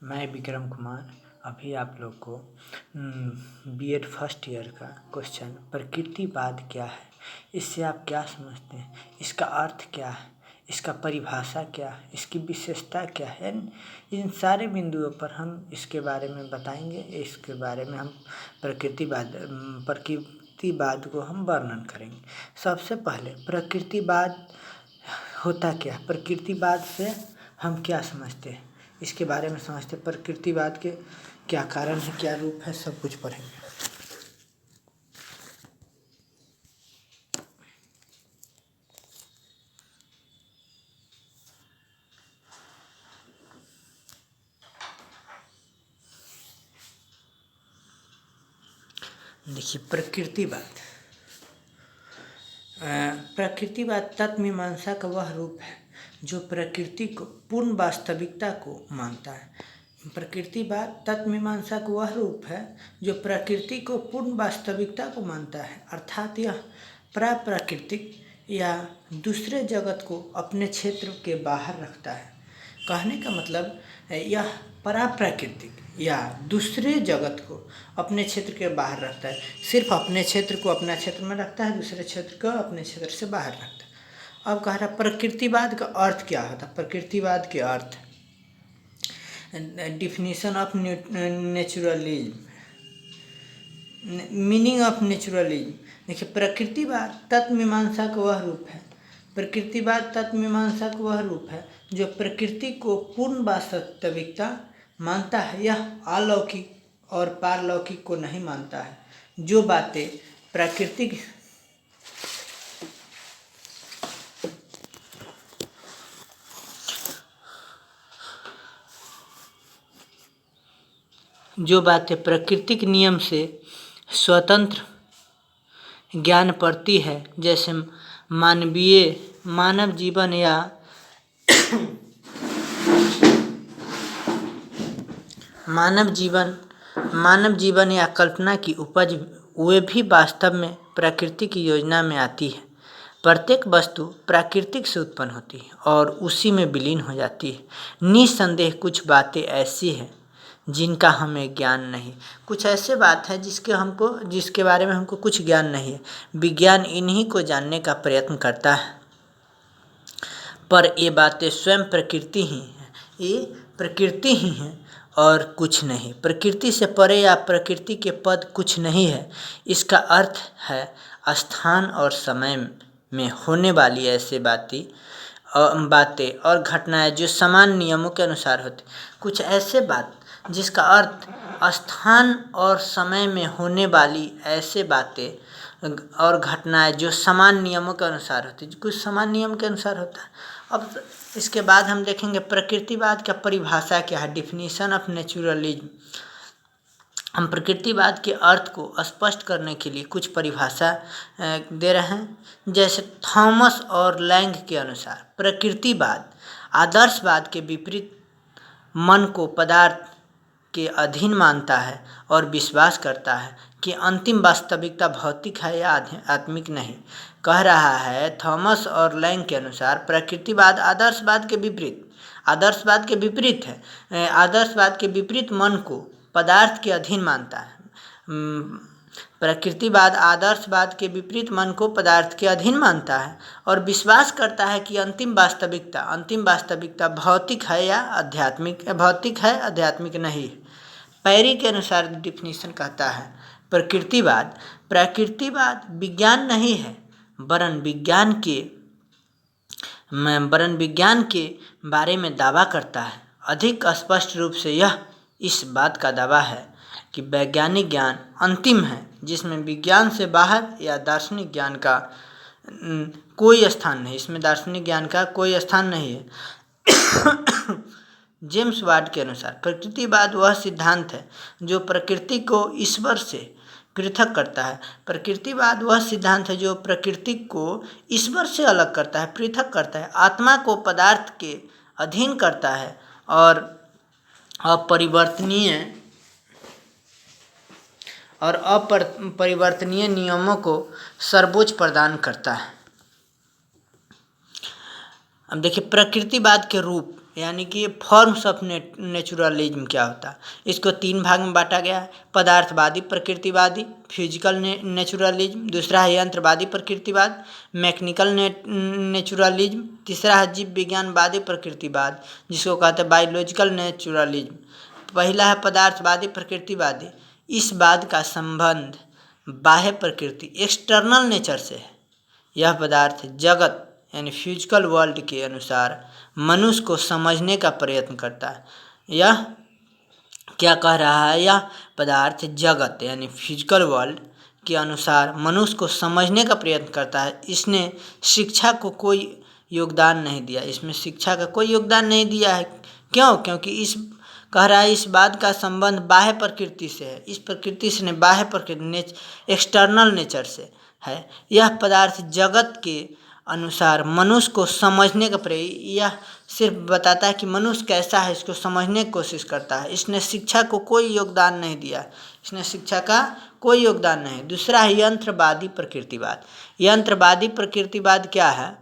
मैं विक्रम कुमार अभी आप लोग को बीएड फर्स्ट ईयर का क्वेश्चन प्रकृतिवाद क्या है, इससे आप क्या समझते हैं, इसका अर्थ क्या है, इसका परिभाषा क्या है, इसकी विशेषता क्या है, इन सारे बिंदुओं पर हम इसके बारे में बताएंगे। इसके बारे में हम प्रकृतिवाद को हम वर्णन करेंगे। सबसे पहले प्रकृतिवाद होता क्या है, प्रकृतिवाद से हम क्या समझते हैं, इसके बारे में समझते हैं। प्रकृतिवाद के क्या कारण है, क्या रूप है, सब कुछ पढ़ेंगे। देखिए प्रकृतिवाद तत्वमीमांसा का वह रूप है जो प्रकृति को पूर्ण वास्तविकता को मानता है। प्रकृतिवाद तत्वमीमांसा का वह रूप है जो प्रकृति को पूर्ण वास्तविकता को मानता है, अर्थात यह प्राकृतिक या दूसरे जगत को अपने क्षेत्र के बाहर रखता है। कहने का मतलब यह प्राकृतिक या दूसरे जगत को अपने क्षेत्र के बाहर रखता है। सिर्फ अपने क्षेत्र को अपना क्षेत्र में रखता है, दूसरे क्षेत्र को अपने क्षेत्र से बाहर रखता है। अब कह रहा प्रकृतिवाद का अर्थ क्या होता है। प्रकृतिवाद के अर्थ, definition of naturalism, meaning of naturalism. देखिए प्रकृतिवाद तत्वमीमांसा का वह रूप है, प्रकृतिवाद तत्वमीमांसा का वह रूप है जो प्रकृति को पूर्ण वास्तविकता मानता है। यह अलौकिक और पारलौकिक को नहीं मानता है। जो बातें प्राकृतिक प्राकृतिक नियम से स्वतंत्र ज्ञान पड़ती है, जैसे मानव जीवन या कल्पना की उपज, वे भी वास्तव में प्रकृति की योजना में आती है। प्रत्येक वस्तु प्राकृतिक से उत्पन्न होती है और उसी में विलीन हो जाती है। निस्संदेह कुछ बातें ऐसी हैं जिनका हमें ज्ञान नहीं, कुछ ऐसे बात है जिसके बारे में हमको कुछ ज्ञान नहीं है। विज्ञान इन्हीं को जानने का प्रयत्न करता है, पर ये बातें स्वयं प्रकृति ही हैं, ये प्रकृति ही हैं और कुछ नहीं। प्रकृति से परे या प्रकृति के पद कुछ नहीं है। इसका अर्थ है स्थान और समय में होने वाली ऐसी बातें और घटनाएं जो समान नियमों के अनुसार होती। कुछ ऐसे बात जिसका अर्थ स्थान और समय में होने वाली ऐसे बातें और घटनाएं जो समान नियमों के अनुसार होती, कुछ समान नियम के अनुसार होता है। अब इसके बाद हम देखेंगे प्रकृतिवाद का परिभाषा क्या है, डिफिनीशन ऑफ नेचुरलिज्म। हम प्रकृतिवाद के अर्थ को स्पष्ट करने के लिए कुछ परिभाषा दे रहे हैं। जैसे थॉमस और लैंग के अनुसार प्रकृतिवाद आदर्शवाद के विपरीत मन को पदार्थ के अधीन मानता है और विश्वास करता है कि अंतिम वास्तविकता भौतिक है या आत्मिक नहीं। कह रहा है थॉमस और लैंग के अनुसार प्रकृतिवाद आदर्शवाद के विपरीत है। आदर्शवाद के विपरीत मन को पदार्थ के अधीन मानता है। प्रकृतिवाद आदर्शवाद के विपरीत मन को पदार्थ के अधीन मानता है और विश्वास करता है कि अंतिम वास्तविकता भौतिक है या आध्यात्मिक नहीं। पैरी के अनुसार डिफिनीशन कहता है प्रकृतिवाद विज्ञान नहीं है, वरन विज्ञान के बारे में दावा करता है। अधिक स्पष्ट रूप से यह इस बात का दावा है कि वैज्ञानिक ज्ञान अंतिम है, जिसमें विज्ञान से बाहर या दार्शनिक ज्ञान का कोई स्थान नहीं। इसमें दार्शनिक ज्ञान का कोई स्थान नहीं है। जेम्स वाट के अनुसार प्रकृतिवाद वह सिद्धांत है जो प्रकृति को ईश्वर से पृथक करता है। प्रकृतिवाद वह सिद्धांत है जो प्रकृति को ईश्वर से अलग करता है, पृथक करता है, आत्मा को पदार्थ के अधीन करता है और अपरिवर्तनीय नियमों को सर्वोच्च प्रदान करता है। अब देखिए प्रकृतिवाद के रूप, यानी कि फॉर्म्स ऑफ नेचुरलिज्म क्या होता है, इसको 3 भाग में बांटा गया है। पदार्थवादी प्रकृतिवादी, फिजिकल नेचुरलिज्म। दूसरा है यंत्रवादी प्रकृतिवाद, मैकेनिकल नेचुरलिज्म। तीसरा है जीव विज्ञानवादी प्रकृतिवाद, जिसको कहते हैं बायोलॉजिकल नेचुरलिज्म। पहला है पदार्थवादी प्रकृतिवादी। इस वाद का संबंध बाह्य प्रकृति एक्सटर्नल नेचर से है। यह पदार्थ जगत यानी फिजिकल वर्ल्ड के अनुसार मनुष्य को समझने का प्रयत्न करता है। यह क्या कह रहा है, यह पदार्थ जगत यानी फिजिकल वर्ल्ड के अनुसार मनुष्य को समझने का प्रयत्न करता है। इसने शिक्षा को कोई योगदान नहीं दिया, इसमें शिक्षा का कोई योगदान नहीं दिया है। क्यों? क्योंकि इस कह रहा है इस बात का संबंध बाह्य प्रकृति से है। इस प्रकृति से बाह्य प्रकृति एक्सटर्नल नेचर से है। यह पदार्थ जगत के अनुसार मनुष्य को समझने का प्रयास, यह सिर्फ बताता है कि मनुष्य कैसा है, इसको समझने की कोशिश करता है। इसने शिक्षा को कोई योगदान नहीं दिया, इसने शिक्षा का कोई योगदान नहीं। दूसरा है यंत्रवादी प्रकृतिवाद। यंत्रवादी प्रकृतिवाद क्या है?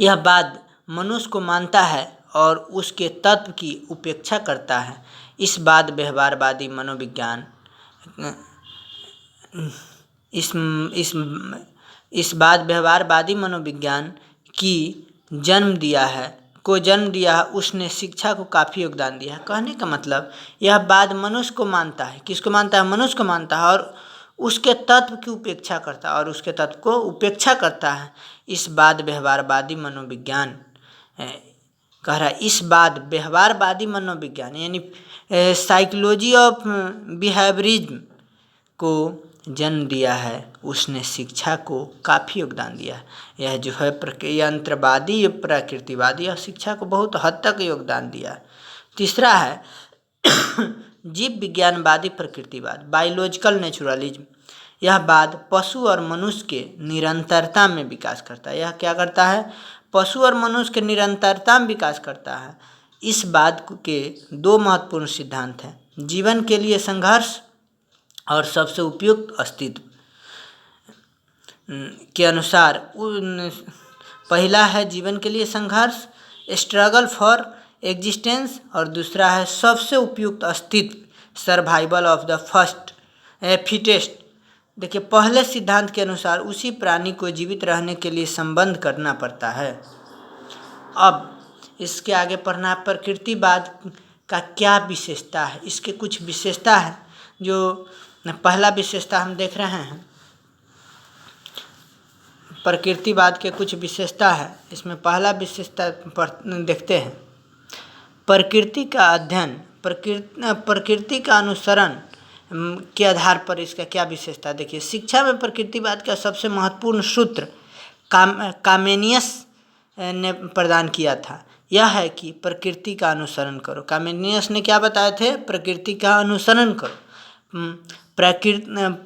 यह वाद मनुष्य को मानता है और उसके तत्व की उपेक्षा करता है। इस वाद व्यवहारवादी मनोविज्ञान इस बाद व्यवहारवादी मनोविज्ञान की जन्म दिया है, उसने शिक्षा को काफ़ी योगदान दिया है। कहने का मतलब यह बाद मनुष्य को मानता है। किसको मानता है? मनुष्य को मानता है और उसके तत्व की उपेक्षा करता है और उसके तत्व को उपेक्षा करता है। इस बाद व्यवहारवादी मनोविज्ञान कह रहा है, इस बाद व्यवहारवादी मनोविज्ञान यानी साइकोलॉजी ऑफ बिहेवियरिज्म को जन्म दिया है। उसने शिक्षा को काफ़ी योगदान दिया है। यह जो है यंत्रवादी प्रकृतिवादी, यह शिक्षा को बहुत हद तक योगदान दिया है। तीसरा है जीव विज्ञानवादी प्रकृतिवाद, बायोलॉजिकल नेचुरलिज्म। यह वाद पशु और मनुष्य के निरंतरता में विकास करता है। यह क्या करता है? पशु और मनुष्य के निरंतरता में विकास करता है। इस वाद के 2 महत्वपूर्ण सिद्धांत हैं, जीवन के लिए संघर्ष और सबसे उपयुक्त अस्तित्व के अनुसार। पहला है जीवन के लिए संघर्ष, स्ट्रगल फॉर एग्जिस्टेंस, और दूसरा है सबसे उपयुक्त अस्तित्व, सर्वाइवल ऑफ द फिटेस्ट। देखिए, पहले सिद्धांत के अनुसार उसी प्राणी को जीवित रहने के लिए संबंध करना पड़ता है। अब इसके आगे पढ़ना, प्रकृतिवाद का क्या विशेषता है। इसके कुछ विशेषता है। जो पहला विशेषता हम देख रहे हैं, प्रकृतिवाद के कुछ विशेषता है। इसमें पहला विशेषता देखते हैं, प्रकृति का अध्ययन, प्रकृति का अनुसरण के आधार पर इसका क्या विशेषता। देखिए, शिक्षा में प्रकृतिवाद का सबसे महत्वपूर्ण सूत्र कामेनियस ने प्रदान किया था। यह है कि प्रकृति का अनुसरण करो। कामेनियस ने क्या बताए थे? प्रकृति का अनुसरण करो।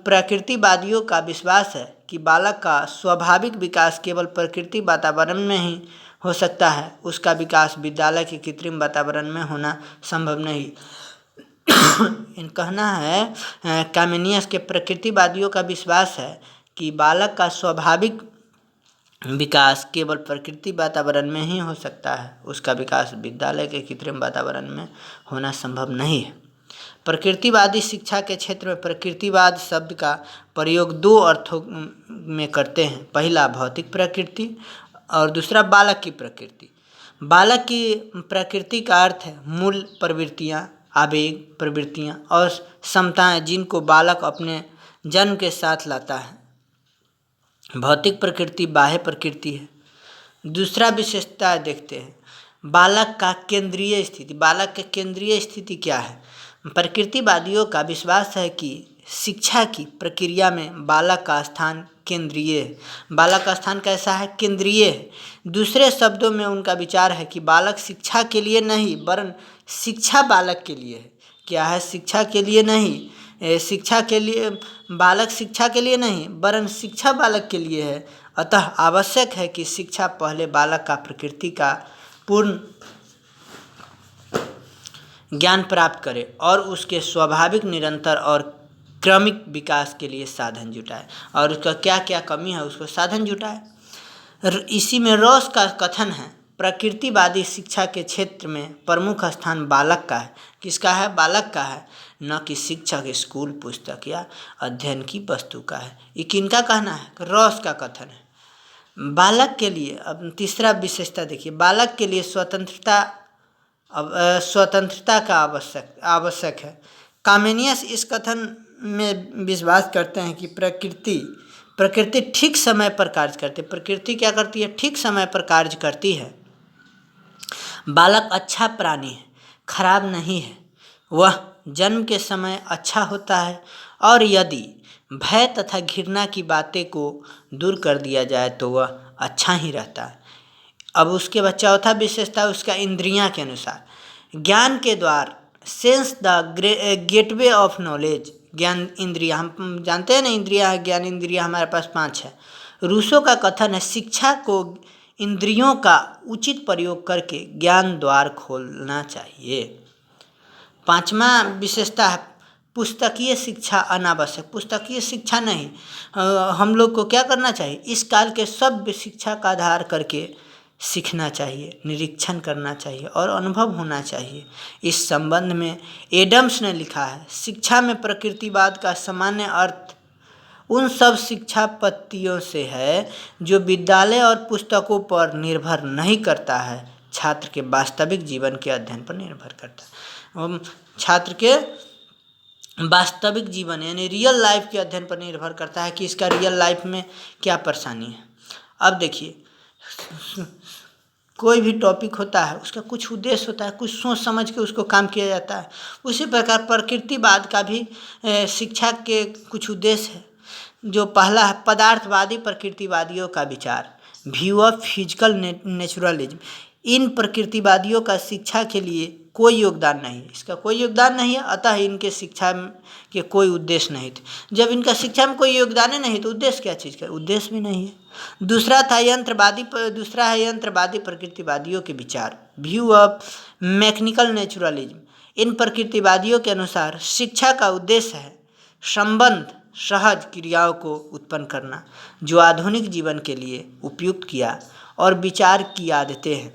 प्रकृतिवादियों का विश्वास है कि बालक का स्वाभाविक विकास केवल प्रकृति वातावरण में ही हो सकता है। उसका विकास विद्यालय के कृत्रिम वातावरण में होना संभव नहीं। इन कहना है कामेनियस के प्रकृतिवादियों का विश्वास है कि बालक का स्वाभाविक विकास केवल प्रकृति वातावरण में ही हो सकता है। उसका विकास विद्यालय के कृत्रिम वातावरण में होना संभव नहीं है। प्रकृतिवादी शिक्षा के क्षेत्र में प्रकृतिवाद शब्द का प्रयोग 2 अर्थों में करते हैं। पहला भौतिक प्रकृति और दूसरा बालक की प्रकृति। बालक की प्रकृति का अर्थ है मूल प्रवृत्तियाँ, आवेग, प्रवृत्तियाँ और क्षमताएँ जिनको बालक अपने जन्म के साथ लाता है। भौतिक प्रकृति बाह्य प्रकृति है। दूसरा विशेषता देखते हैं, बालक का केंद्रीय स्थिति। बालक की केंद्रीय स्थिति क्या है? प्रकृतिवादियों का विश्वास है कि शिक्षा की प्रक्रिया में बालक का स्थान केंद्रीय है। बालक का स्थान कैसा है? केंद्रीय है। दूसरे शब्दों में उनका विचार है कि बालक शिक्षा के लिए नहीं वरन शिक्षा बालक के लिए है। क्या है? शिक्षा के लिए नहीं, शिक्षा के लिए बालक शिक्षा के लिए नहीं वरन शिक्षा बालक के लिए है। अतः आवश्यक है कि शिक्षा पहले बालक का प्रकृति का पूर्ण ज्ञान प्राप्त करे और उसके स्वाभाविक, निरंतर और क्रमिक विकास के लिए साधन जुटाए, और उसका क्या क्या कमी है उसको साधन जुटाए। इसी में रॉस का कथन है, प्रकृतिवादी शिक्षा के क्षेत्र में प्रमुख स्थान बालक का है। किसका है? बालक का है, न कि शिक्षक, स्कूल, पुस्तक या अध्ययन की वस्तु का है। ये किनका कहना है? रॉस का कथन है। बालक के लिए, अब तीसरा विशेषता देखिए, बालक के लिए स्वतंत्रता का आवश्यक है। कामेनियस इस कथन में विश्वास करते हैं कि प्रकृति ठीक समय पर कार्य करती है। प्रकृति क्या करती है? ठीक समय पर कार्य करती है। बालक अच्छा प्राणी है, खराब नहीं है। वह जन्म के समय अच्छा होता है और यदि भय तथा घृणा की बातें को दूर कर दिया जाए तो वह अच्छा ही रहता है। अब उसके बाद चौथा विशेषता उसका इंद्रियां के अनुसार, ज्ञान के द्वार, sense the gateway of knowledge. ज्ञान इंद्रिया, हम जानते हैं ना, इंद्रिया, ज्ञान इंद्रिया हमारे पास 5 है। रूसो का कथन है, शिक्षा को इंद्रियों का उचित प्रयोग करके ज्ञान द्वार खोलना चाहिए। 5वां विशेषता है पुस्तकीय शिक्षा अनावश्यक। पुस्तकीय शिक्षा नहीं, हम लोग को क्या करना चाहिए? इस काल के सभ्य शिक्षा का आधार करके सीखना चाहिए, निरीक्षण करना चाहिए और अनुभव होना चाहिए। इस संबंध में एडम्स ने लिखा है, शिक्षा में प्रकृतिवाद का सामान्य अर्थ उन सब शिक्षा पद्धतियों से है जो विद्यालय और पुस्तकों पर निर्भर नहीं करता है, छात्र के वास्तविक जीवन के अध्ययन पर निर्भर करता है। छात्र के वास्तविक जीवन यानी रियल लाइफ के अध्ययन पर निर्भर करता है कि इसका रियल लाइफ में क्या परेशानी है। अब देखिए, कोई भी टॉपिक होता है उसका कुछ उद्देश्य होता है, कुछ सोच समझ के उसको काम किया जाता है। उसी प्रकार प्रकृतिवाद का भी शिक्षा के कुछ उद्देश्य है। जो पहला है पदार्थवादी प्रकृतिवादियों का विचार, व्यू ऑफ फिजिकल नेचुरलिज्म। इन प्रकृतिवादियों का शिक्षा के लिए कोई योगदान नहीं है, इसका कोई योगदान नहीं है, अतः इनके शिक्षा के कोई उद्देश्य नहीं थे। जब इनका शिक्षा में कोई योगदान ही नहीं तो उद्देश्य क्या चीज़ का? उद्देश्य भी नहीं है। दूसरा है यंत्रवादी प्रकृतिवादियों के विचार, व्यू ऑफ मैकेनिकल नेचुरलिज्म। इन प्रकृतिवादियों के अनुसार शिक्षा का उद्देश्य है संबंध सहज क्रियाओं को उत्पन्न करना जो आधुनिक जीवन के लिए उपयुक्त किया और विचार की आदतें हैं।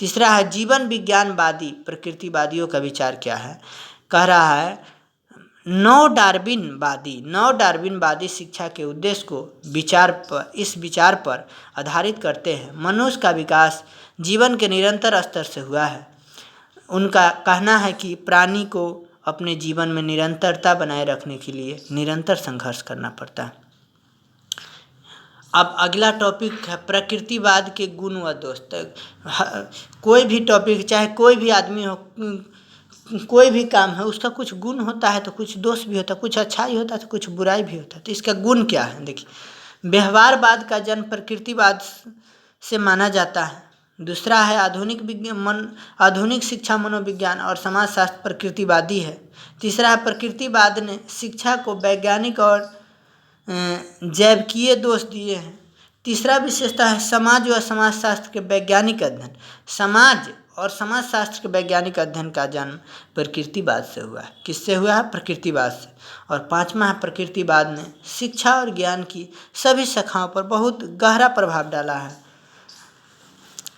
तीसरा है जीवन विज्ञानवादी प्रकृतिवादियों का विचार क्या है? कह रहा है नव डार्विनवादी शिक्षा के उद्देश्य को इस विचार पर आधारित करते हैं, मनुष्य का विकास जीवन के निरंतर स्तर से हुआ है। उनका कहना है कि प्राणी को अपने जीवन में निरंतरता बनाए रखने के लिए निरंतर संघर्ष करना पड़ता है। अब अगला टॉपिक है प्रकृतिवाद के गुण व दोष। कोई भी टॉपिक, चाहे कोई भी आदमी हो, कोई भी काम है, उसका कुछ गुण होता है तो कुछ दोष भी होता है, कुछ अच्छाई होता है तो कुछ बुराई भी होता है। तो इसका गुण क्या है? देखिए, व्यवहारवाद का जन्म प्रकृतिवाद से माना जाता है। दूसरा है आधुनिक शिक्षा मनोविज्ञान और समाजशास्त्र प्रकृतिवादी है। तीसरा है प्रकृतिवाद ने शिक्षा को वैज्ञानिक और जैविकीय दोष दिए हैं। तीसरा विशेषता है समाज व समाजशास्त्र के वैज्ञानिक अध्ययन। समाज और समाजशास्त्र के वैज्ञानिक अध्ययन का जन्म प्रकृतिवाद से हुआ है। किससे हुआ है? प्रकृतिवाद से। और 5वां है प्रकृतिवाद ने शिक्षा और ज्ञान की सभी शाखाओं पर बहुत गहरा प्रभाव डाला है।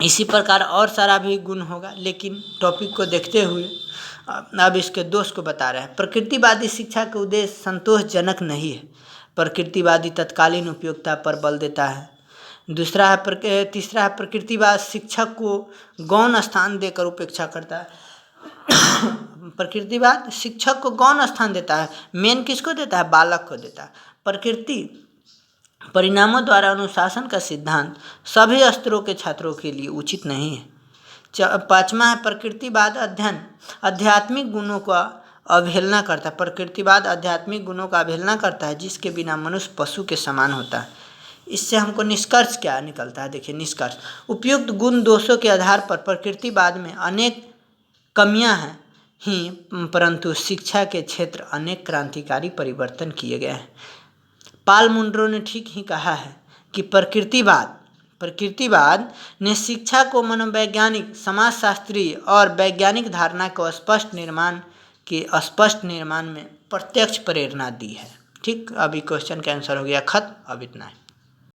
इसी प्रकार और सारा भी गुण होगा, लेकिन टॉपिक को देखते हुए अब इसके दोष को बता रहे हैं। प्रकृतिवादी शिक्षा का उद्देश्य संतोषजनक नहीं है। प्रकृतिवादी तत्कालीन उपयोगिता पर बल देता है। तीसरा है प्रकृतिवाद शिक्षक को गौण स्थान देकर उपेक्षा करता है। प्रकृतिवाद शिक्षक को गौण स्थान देता है, मेन किसको देता है? बालक को देता है। प्रकृति परिणामों द्वारा अनुशासन का सिद्धांत सभी स्तरों के छात्रों के लिए उचित नहीं है। 5वां है प्रकृतिवाद आध्यात्मिक गुणों का अवहेलना करता है। प्रकृतिवाद आध्यात्मिक गुणों का अवहेलना करता है जिसके बिना मनुष्य पशु के समान होता है। इससे हमको निष्कर्ष क्या निकलता है? देखिए, निष्कर्ष उपयुक्त गुण दोषों के आधार पर प्रकृतिवाद में अनेक कमियां हैं ही, परंतु शिक्षा के क्षेत्र अनेक क्रांतिकारी परिवर्तन किए गए हैं। पाल मुंड्रो ने ठीक ही कहा है कि प्रकृतिवाद ने शिक्षा को मनोवैज्ञानिक, समाजशास्त्रीय और वैज्ञानिक धारणा को स्पष्ट निर्माण में प्रत्यक्ष प्रेरणा दी है। ठीक, अभी क्वेश्चन का आंसर हो गया खत्म। अब इतना है।